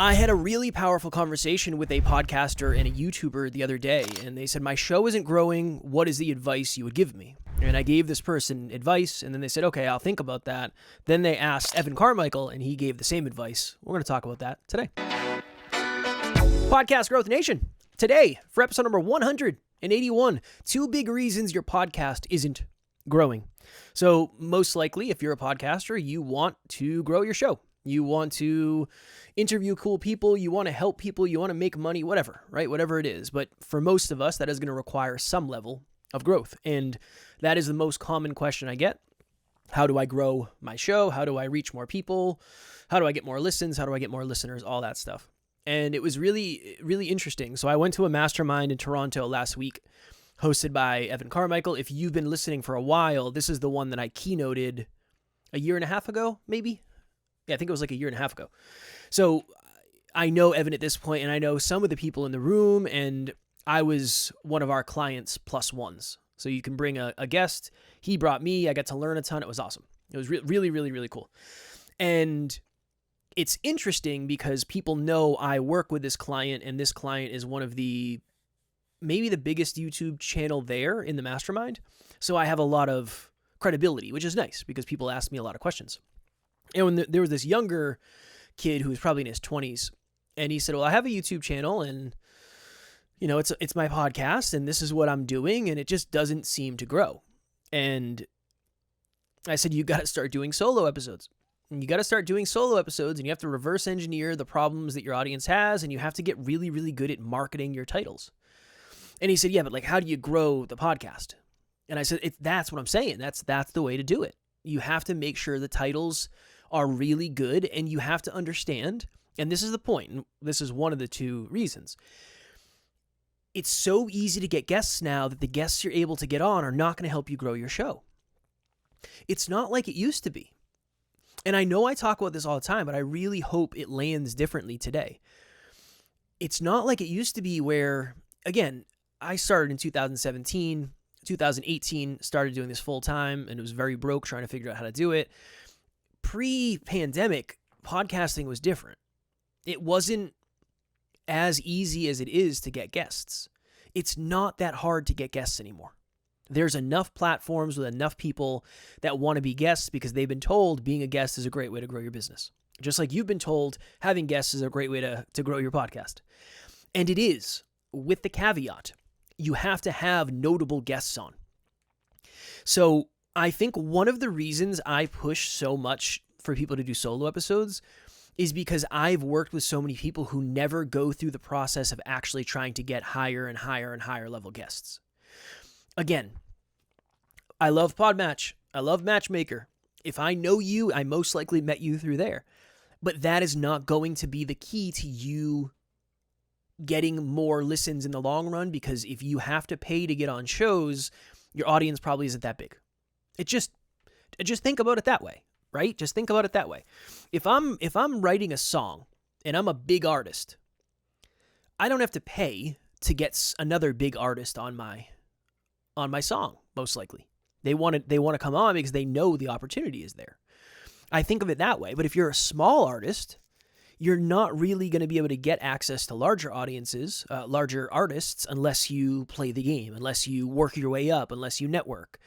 I had a really powerful conversation with a podcaster and a YouTuber the other day, and they said, my show isn't growing. What is the advice you would give me? And I gave this person advice, and then they said, okay, I'll think about that. Then they asked Evan Carmichael, and he gave the same advice. We're going to talk about that today. Podcast Growth Nation. Today, for episode number 181, 2 big reasons your podcast isn't growing. So most likely, if you're a podcaster, you want to grow your show. You want to interview cool people, you want to help people, you want to make money, whatever, right? Whatever it is. But for most of us, that is going to require some level of growth. And that is the most common question I get. How do I grow my show? How do I reach more people? How do I get more listens? How do I get more listeners? All that stuff. And it was really, really interesting. So I went to a mastermind in Toronto last week, hosted by Evan Carmichael. If you've been listening for a while, this is the one that I keynoted a year and a half ago, maybe? Yeah, I think it was like a year and a half ago. So I know Evan at this point, and I know some of the people in the room, and I was one of our clients plus ones. So you can bring a guest. He brought me. I got to learn a ton. It was awesome. It was really, really, really cool. And it's interesting because people know I work with this client, and this client is one of maybe the biggest YouTube channel there in the mastermind. So I have a lot of credibility, which is nice because people ask me a lot of questions. And when there was this younger kid who was probably in his 20s, and he said, well, I have a YouTube channel, and it's my podcast, and this is what I'm doing, and it just doesn't seem to grow. And I said, you got to start doing solo episodes. And you got to start doing solo episodes, and you have to reverse engineer the problems that your audience has, and you have to get really, really good at marketing your titles. And he said, yeah, but how do you grow the podcast? And I said, that's what I'm saying. That's the way to do it. You have to make sure the titles are really good, and you have to understand, and this is the point, and this is one of the 2 reasons. It's so easy to get guests now that the guests you're able to get on are not going to help you grow your show. It's not like it used to be. And I know I talk about this all the time, but I really hope it lands differently today. It's not like it used to be where, again, I started in 2017, 2018, started doing this full time, and it was very broke trying to figure out how to do it. Pre-pandemic, podcasting was different. It wasn't as easy as it is to get guests. It's not that hard to get guests anymore. There's enough platforms with enough people that want to be guests because they've been told being a guest is a great way to grow your business. Just like you've been told having guests is a great way to grow your podcast. And it is, with the caveat, you have to have notable guests on. So I think one of the reasons I push so much for people to do solo episodes is because I've worked with so many people who never go through the process of actually trying to get higher and higher and higher level guests. Again, I love Podmatch. I love Matchmaker. If I know you, I most likely met you through there. But that is not going to be the key to you getting more listens in the long run, because if you have to pay to get on shows, your audience probably isn't that big. Just think about it that way, right? Just think about it that way. If I'm writing a song and I'm a big artist, I don't have to pay to get another big artist on my song, most likely. They want to come on because they know the opportunity is there. I think of it that way. But if you're a small artist, you're not really going to be able to get access to larger audiences, larger artists, unless you play the game, unless you work your way up, unless you network.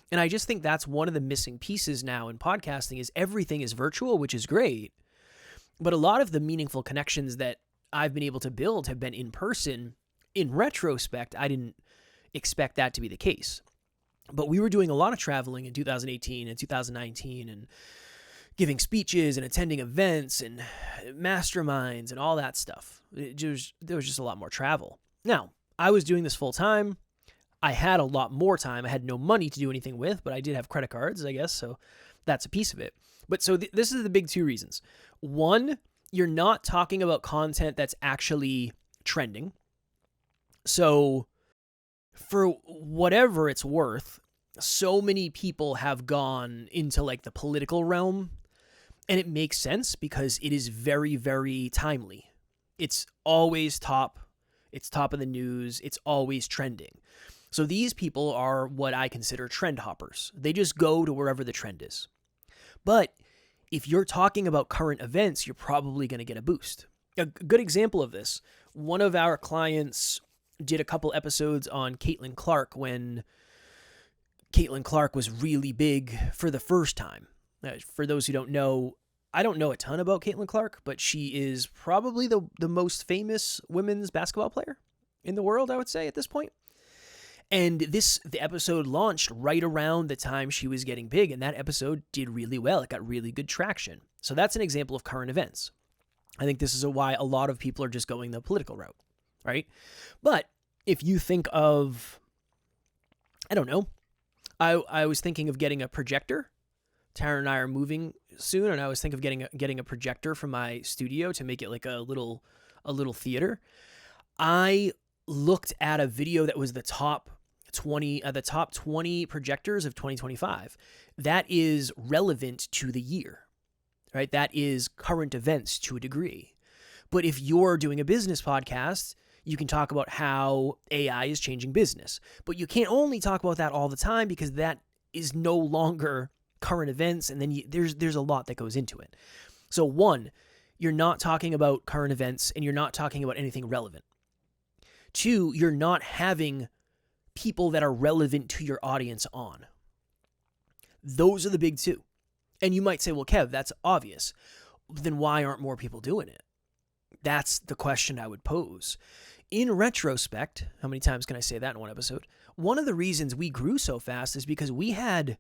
And I just think that's one of the missing pieces now in podcasting is everything is virtual, which is great. But a lot of the meaningful connections that I've been able to build have been in person. In retrospect, I didn't expect that to be the case. But we were doing a lot of traveling in 2018 and 2019 and giving speeches and attending events and masterminds and all that stuff. There was just a lot more travel. Now, I was doing this full time. I had a lot more time. I had no money to do anything with, but I did have credit cards, I guess, so that's a piece of it. But so this is the big 2 reasons. One, you're not talking about content that's actually trending. So for whatever it's worth, so many people have gone into the political realm, and it makes sense because it is very, very timely. It's always top. It's top of the news. It's always trending. So these people are what I consider trend hoppers. They just go to wherever the trend is. But if you're talking about current events, you're probably going to get a boost. A good example of this, one of our clients did a couple episodes on Caitlin Clark when Caitlin Clark was really big for the first time. For those who don't know, I don't know a ton about Caitlin Clark, but she is probably the most famous women's basketball player in the world, I would say, at this point. And the episode launched right around the time she was getting big, and that episode did really well. It got really good traction. So that's an example of current events. I think this is why a lot of people are just going the political route, right? But if you think of, I don't know, I was thinking of getting a projector. Tara and I are moving soon, and I was thinking of getting a projector from my studio to make it like a little theater. I looked at a video that was the top 20 projectors of 2025. That is relevant to the year, right? That is current events to a degree. But if you're doing a business podcast, you can talk about how AI is changing business. But you can't only talk about that all the time, because that is no longer current events, and then there's a lot that goes into it. So one, you're not talking about current events, and you're not talking about anything relevant. Two, you're not having people that are relevant to your audience on. Those are the big two. And you might say, well, Kev, that's obvious. Then why aren't more people doing it? That's the question I would pose. In retrospect, how many times can I say that in one episode? One of the reasons we grew so fast is because we had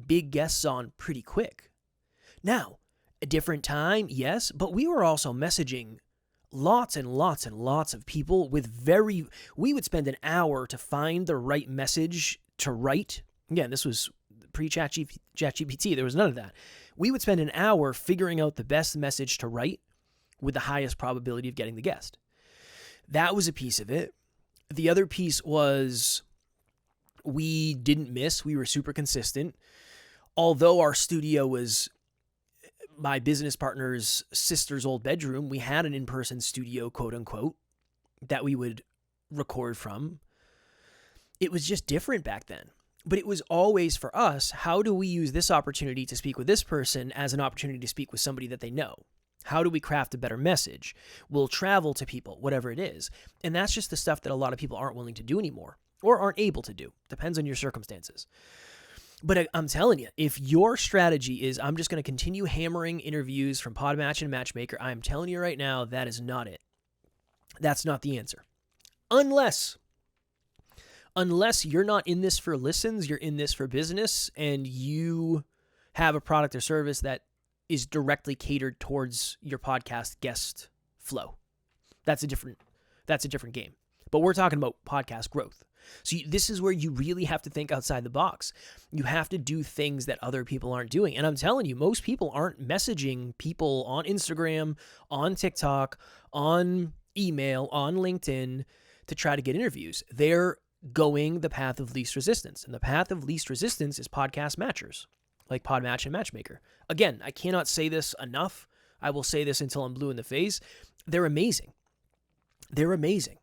big guests on pretty quick. Now, a different time, yes, but we were also messaging lots and lots and lots of people we would spend an hour to find the right message to write. Again, this was pre-ChatGPT. There was none of that. We would spend an hour figuring out the best message to write with the highest probability of getting the guest. That was a piece of it. The other piece was we didn't miss. We were super consistent. Although our studio was my business partner's sister's old bedroom, we had an in-person studio, quote unquote, that we would record from. It was just different back then. But it was always for us, how do we use this opportunity to speak with this person as an opportunity to speak with somebody that they know? How do we craft a better message? We'll travel to people, whatever it is. And that's just the stuff that a lot of people aren't willing to do anymore or aren't able to do. Depends on your circumstances. But I'm telling you, if your strategy is, I'm just going to continue hammering interviews from Podmatch and Matchmaker, I'm telling you right now, that is not it. That's not the answer. Unless you're not in this for listens, you're in this for business, and you have a product or service that is directly catered towards your podcast guest flow. That's a different game. But we're talking about podcast growth. So this is where you really have to think outside the box. You have to do things that other people aren't doing. And I'm telling you, most people aren't messaging people on Instagram, on TikTok, on email, on LinkedIn to try to get interviews. They're going the path of least resistance. And the path of least resistance is podcast matchers, like Podmatch and Matchmaker. Again, I cannot say this enough. I will say this until I'm blue in the face. They're amazing. They're amazing.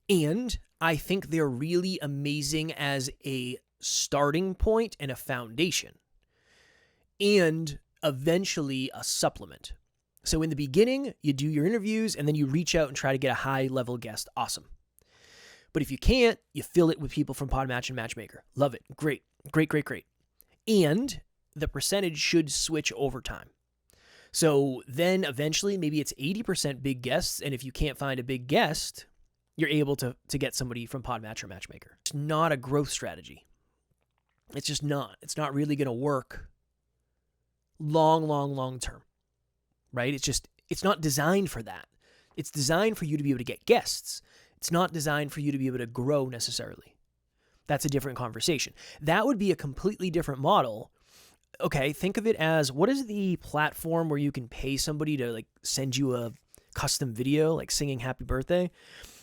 And I think they're really amazing as a starting point and a foundation, and eventually a supplement. So in the beginning, you do your interviews, and then you reach out and try to get a high-level guest. Awesome. But if you can't, you fill it with people from Podmatch and Matchmaker. Love it. Great. Great, great, great. And the percentage should switch over time. So then eventually maybe it's 80% big guests, and if you can't find a big guest, you're able to get somebody from Podmatch or Matchmaker. It's not a growth strategy. It's just not. It's not really going to work long term, right? It's not designed for that. It's designed for you to be able to get guests. It's not designed for you to be able to grow necessarily. That's a different conversation. That would be a completely different model. Okay, think of it as, what is the platform where you can pay somebody to like send you a custom video, like singing happy birthday?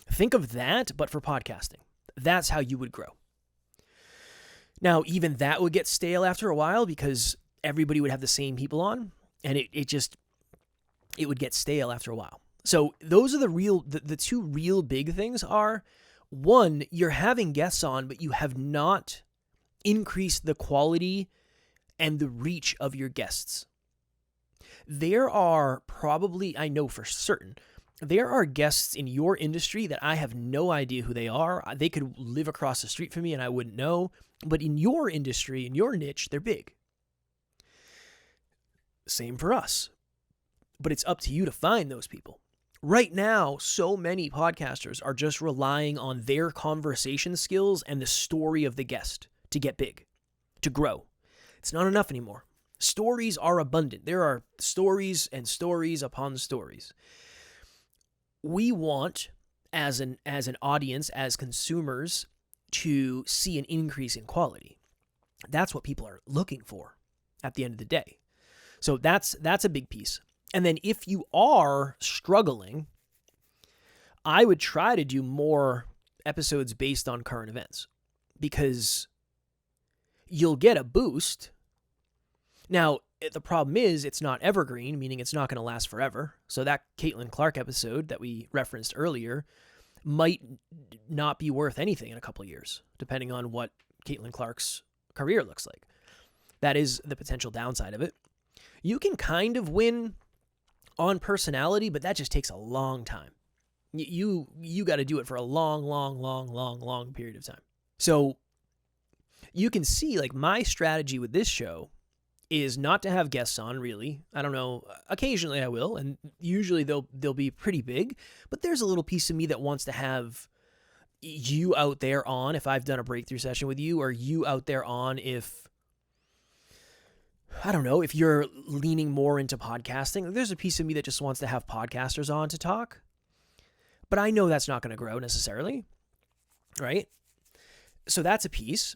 Think of that, but for podcasting. That's how you would grow. Now, even that would get stale after a while because everybody would have the same people on, and it would get stale after a while. So those are the two real big things are, one, you're having guests on, but you have not increased the quality and the reach of your guests. There are probably, I know for certain, there are guests in your industry that I have no idea who they are. They could live across the street from me and I wouldn't know. But in your industry, in your niche, they're big. Same for us. But it's up to you to find those people. Right now, so many podcasters are just relying on their conversation skills and the story of the guest to get big, to grow. It's not enough anymore. Stories are abundant. There are stories and stories upon stories. We want, as an audience, as consumers, to see an increase in quality. That's what people are looking for at the end of the day. So that's a big piece. And then if you are struggling, I would try to do more episodes based on current events because you'll get a boost. Now, the problem is it's not evergreen, meaning it's not going to last forever. So that Caitlin Clark episode that we referenced earlier might not be worth anything in a couple of years, depending on what Caitlin Clark's career looks like. That is the potential downside of it. You can kind of win on personality, but that just takes a long time. You got to do it for a long period of time. So you can see, like, my strategy with this show is not to have guests on, really. I don't know. Occasionally I will, and usually they'll be pretty big. But there's a little piece of me that wants to have you out there on if I've done a breakthrough session with you, or you out there on if, I don't know, if you're leaning more into podcasting. There's a piece of me that just wants to have podcasters on to talk. But I know that's not going to grow necessarily, right? So that's a piece.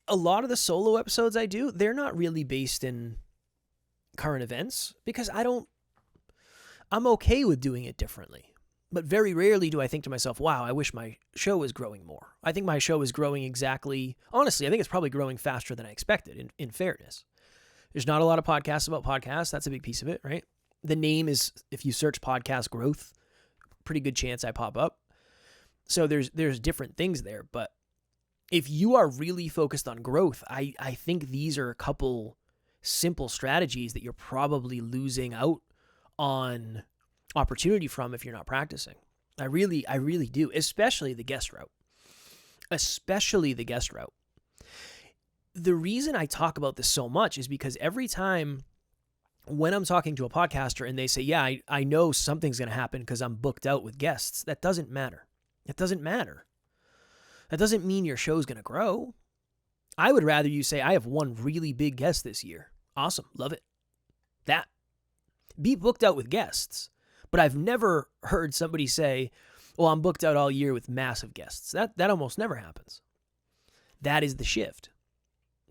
A lot of the solo episodes I do, they're not really based in current events because I'm okay with doing it differently. But very rarely do I think to myself, wow, I wish my show was growing more. I think my show is growing honestly, I think it's probably growing faster than I expected, in fairness. There's not a lot of podcasts about podcasts. That's a big piece of it, right? The name is, if you search podcast growth, pretty good chance I pop up. So there's different things there, but if you are really focused on growth, I think these are a couple simple strategies that you're probably losing out on opportunity from if you're not practicing. I really do, especially the guest route. The reason I talk about this so much is because every time when I'm talking to a podcaster and they say, yeah, I know something's going to happen because I'm booked out with guests, that doesn't matter. It doesn't matter. That doesn't mean your show's going to grow. I would rather you say, I have one really big guest this year. Awesome. Love it. That. Be booked out with guests. But I've never heard somebody say, well, I'm booked out all year with massive guests. That almost never happens. That is the shift.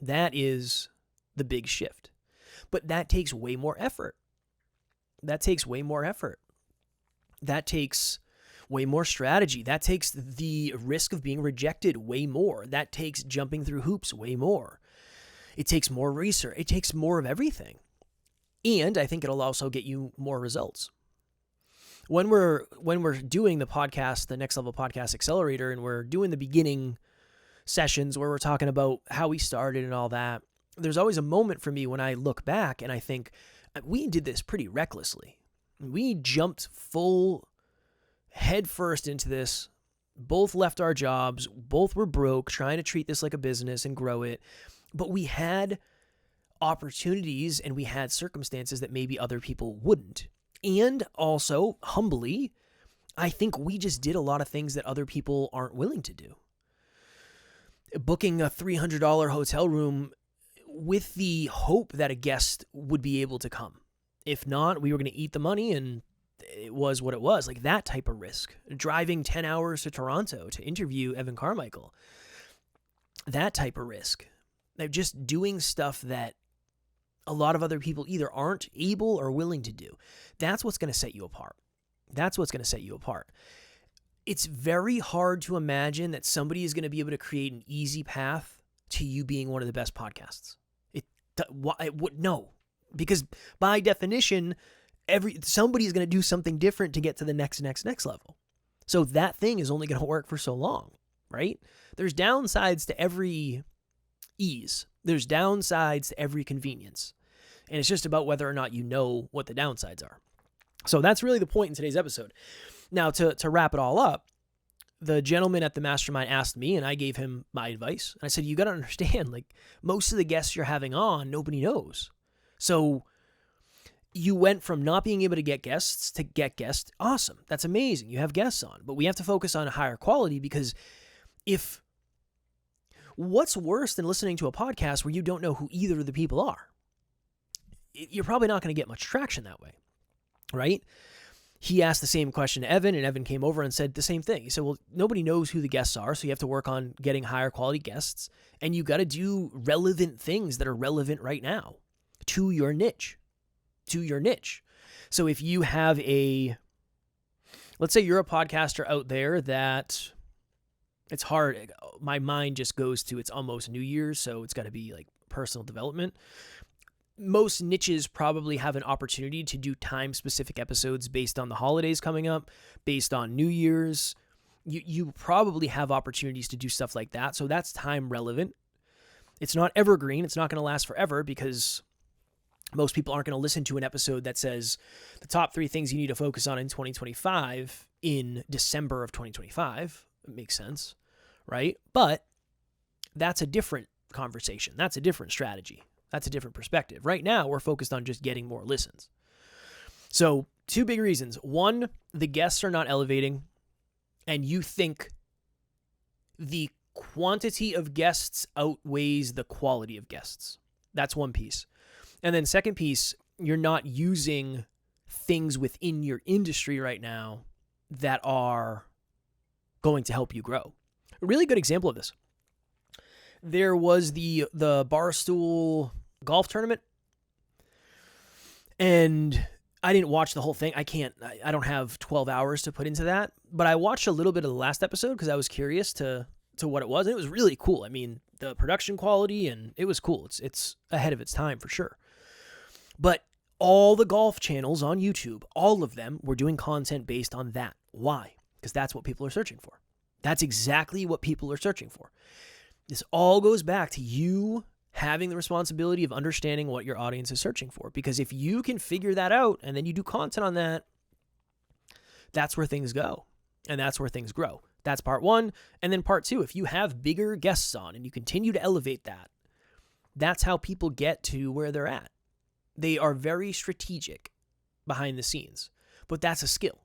That is the big shift. But that takes way more effort. That takes way more strategy. That takes the risk of being rejected way more. That takes jumping through hoops way more. It takes more research. It takes more of everything. And I think it'll also get you more results. When we're doing the podcast, the Next Level Podcast Accelerator, and we're doing the beginning sessions where we're talking about how we started and all that, there's always a moment for me when I look back and I think, we did this pretty recklessly. We jumped full head first into this, both left our jobs, both were broke, trying to treat this like a business and grow it. But we had opportunities and we had circumstances that maybe other people wouldn't. And also, humbly, I think we just did a lot of things that other people aren't willing to do. Booking a $300 hotel room with the hope that a guest would be able to come. If not, we were going to eat the money and it was what it was. Like that type of risk. Driving 10 hours to Toronto to interview Evan Carmichael. That type of risk. They're just doing stuff that a lot of other people either aren't able or willing to do. That's what's going to set you apart. It's very hard to imagine that somebody is going to be able to create an easy path to you being one of the best podcasts. No, because by definition, somebody is going to do something different to get to the next level. So that thing is only going to work for so long, right? There's downsides to every ease. There's downsides to every convenience. And it's just about whether or not you know what the downsides are. So that's really the point in today's episode. Now, to wrap it all up, the gentleman at the mastermind asked me, and I gave him my advice. And I said, you got to understand, like, most of the guests you're having on, nobody knows. So you went from not being able to get guests to get guests. Awesome. That's amazing. You have guests on. But we have to focus on a higher quality, because what's worse than listening to a podcast where you don't know who either of the people are? You're probably not going to get much traction that way, right? He asked the same question to Evan, and Evan came over and said the same thing. He said, well, nobody knows who the guests are, so you have to work on getting higher quality guests, and you got to do relevant things that are relevant right now to your niche. So if you have let's say you're a podcaster out there that it's hard. My mind just goes to, it's almost New Year's, so it's got to be like personal development. Most niches probably have an opportunity to do time-specific episodes based on the holidays coming up, based on New Year's. You probably have opportunities to do stuff like that, so that's time relevant. It's not evergreen. It's not going to last forever, because most people aren't going to listen to an episode that says the top 3 things you need to focus on in 2025 in December of 2025. It makes sense, right? But that's a different conversation. That's a different strategy. That's a different perspective. Right now, we're focused on just getting more listens. So 2 big reasons. 1, the guests are not elevating, and you think the quantity of guests outweighs the quality of guests. That's one piece. And then second piece, you're not using things within your industry right now that are going to help you grow. A really good example of this. There was the Barstool golf tournament, and I didn't watch the whole thing. I don't have 12 hours to put into that, but I watched a little bit of the last episode because I was curious to what it was, and it was really cool. I mean, the production quality, and it was cool. It's ahead of its time for sure. But all the golf channels on YouTube, all of them were doing content based on that. Why? Because that's what people are searching for. That's exactly what people are searching for. This all goes back to you having the responsibility of understanding what your audience is searching for. Because if you can figure that out and then you do content on that, that's where things go. And that's where things grow. That's part 1. And then part 2, if you have bigger guests on and you continue to elevate that, that's how people get to where they're at. They are very strategic behind the scenes, but that's a skill.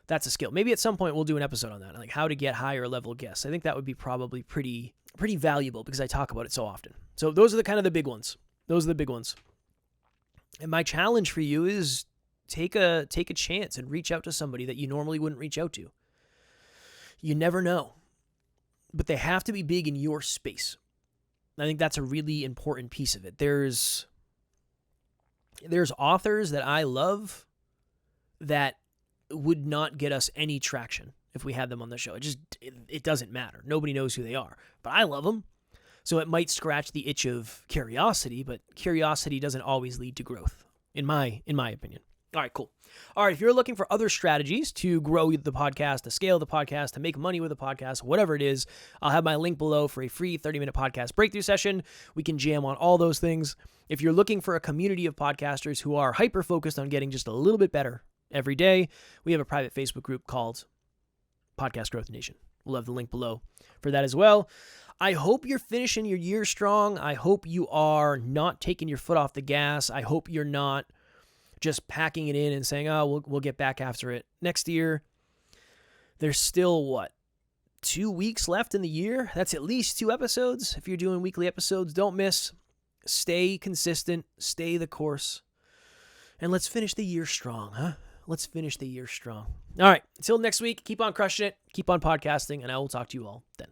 That's a skill. Maybe at some point we'll do an episode on that, like how to get higher level guests. I think that would be probably pretty valuable because I talk about it so often. So those are the big ones. Those are the big ones. And my challenge for you is take a chance and reach out to somebody that you normally wouldn't reach out to. You never know, but they have to be big in your space. I think that's a really important piece of it. There's authors that I love that would not get us any traction if we had them on the show. It doesn't matter. Nobody knows who they are, but I love them. So it might scratch the itch of curiosity, but curiosity doesn't always lead to growth, in my opinion. All right, cool. All right, if you're looking for other strategies to grow the podcast, to scale the podcast, to make money with the podcast, whatever it is, I'll have my link below for a free 30-minute podcast breakthrough session. We can jam on all those things. If you're looking for a community of podcasters who are hyper-focused on getting just a little bit better every day, we have a private Facebook group called Podcast Growth Nation. We'll have the link below for that as well. I hope you're finishing your year strong. I hope you are not taking your foot off the gas. I hope you're not just packing it in and saying, oh, we'll get back after it next year. There's still, 2 weeks left in the year? That's at least 2 episodes. If you're doing weekly episodes, don't miss. Stay consistent. Stay the course. And let's finish the year strong, huh? Let's finish the year strong. All right. Until next week, keep on crushing it. Keep on podcasting, and I will talk to you all then.